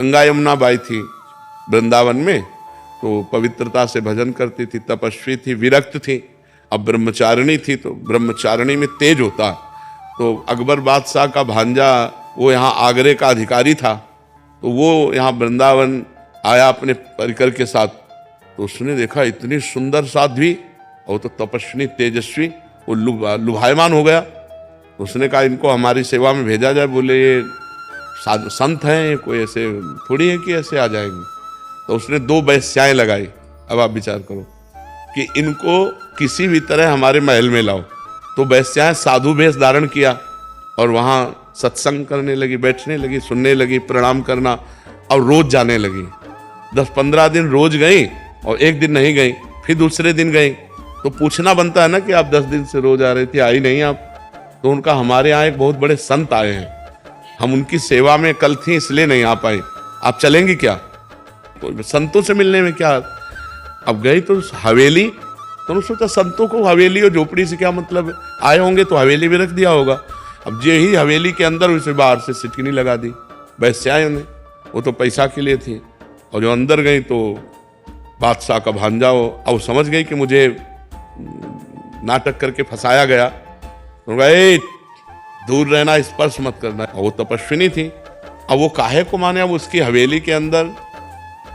Ganga Yamuna by थी वृंदावन में, तो पवित्रता से भजन करती थी, तपस्वी थी, विरक्त थी। अब ब्रह्मचारिणी थी, तो ब्रह्मचारिणी में तेज होता। तो अकबर बादशाह का भांजा वो यहाँ आगरे का अधिकारी था, तो वो यहाँ वृंदावन आया अपने परिकर के साथ। तो उसने देखा इतनी सुंदर साध्वी और तो तपस्विनी तेजस्वी, वो लुभायमान हो गया। तो उसने कहा इनको हमारी सेवा में भेजा जाए। बोले ये संत हैं, कोई ऐसे थोड़ी है कि ऐसे आ जाएंगे। तो उसने 2 वेश्याएं लगाई। अब आप विचार करो कि इनको किसी भी तरह हमारे महल में लाओ। तो वेश्याएं साधु वेश धारण किया और वहाँ सत्संग करने लगी, बैठने लगी, सुनने लगी, प्रणाम करना, और रोज जाने लगी। 10-15 दिन रोज गई और एक दिन नहीं गई, फिर दूसरे दिन गई। तो पूछना बनता है ना कि आप 10 दिन से रोज आ रही थी, आई नहीं आप। तो उनका हमारे यहाँ एक बहुत बड़े संत आए हैं, हम उनकी सेवा में कल थी इसलिए नहीं आ पाए, आप चलेंगी क्या? तो संतों से मिलने में क्या। अब गई तो हवेली, तो उन्होंने सोचा संतों को हवेली और झोपड़ी से क्या मतलब है, आए होंगे तो हवेली में रख दिया होगा। अब ये ही हवेली के अंदर उसे बाहर से सिटकिनी लगा दी वैश्याएं ने, वो तो पैसा के लिए थी। और जो अंदर गई तो बादशाह का भांजा हो, अब समझ गई कि मुझे नाटक करके फंसाया गया। तो गए दूर रहना, स्पर्श मत करना। वो तपस्विनी थी, अब वो काहे को माने, अब उसकी हवेली के अंदर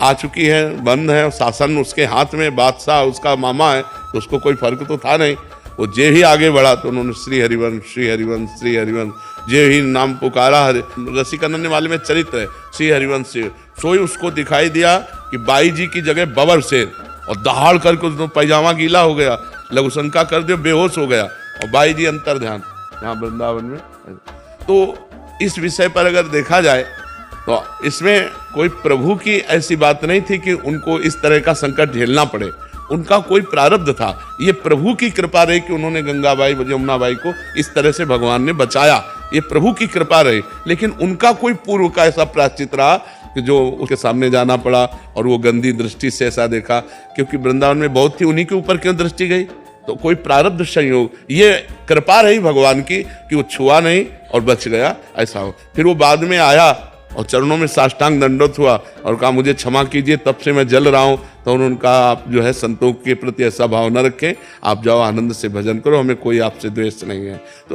आ चुकी है, बंद है, शासन उसके हाथ में, बादशाह उसका मामा है, तो उसको कोई फर्क तो था नहीं। वो जे ही आगे बढ़ा तो उन्होंने श्री हरिवंश श्री हरिवंश श्री हरिवंश जे ही नाम पुकारा। रसिकानंद वाले में चरित्र है श्री हरिवंश से। सोई उसको दिखाई दिया कि बाई जी की जगह बबर शेर, और दहाड़ करके उसको पैजामा गीला हो गया, लघु शंका कर दिया, बेहोश हो गया, और बाई जी अंतर ध्यान यहाँ वृंदावन में। तो इस विषय पर अगर देखा जाए तो इसमें कोई प्रभु की ऐसी बात नहीं थी कि उनको इस तरह का संकट झेलना पड़े, उनका कोई प्रारब्ध था। ये प्रभु की कृपा रही कि उन्होंने गंगाबाई यमुनाबाई को इस तरह से भगवान ने बचाया, ये प्रभु की कृपा रही। लेकिन उनका कोई पूर्व का ऐसा प्रायश्चित रहा कि जो उसके सामने जाना पड़ा और वो गंदी दृष्टि से ऐसा देखा, क्योंकि वृंदावन में बहुत थी, उन्हीं के ऊपर क्यों दृष्टि गई? तो कोई प्रारब्ध संयोग, ये कृपा रही भगवान की कि वो छुआ नहीं और बच गया, ऐसा हो। फिर वो बाद में आया और चरणों में साष्टांग दंडवत हुआ और कहा मुझे क्षमा कीजिए, तब से मैं जल रहा हूँ। तो उन्होंने कहा आप जो है संतों के प्रति ऐसा भाव न रखें, आप जाओ आनंद से भजन करो, हमें कोई आपसे द्वेष नहीं है। तो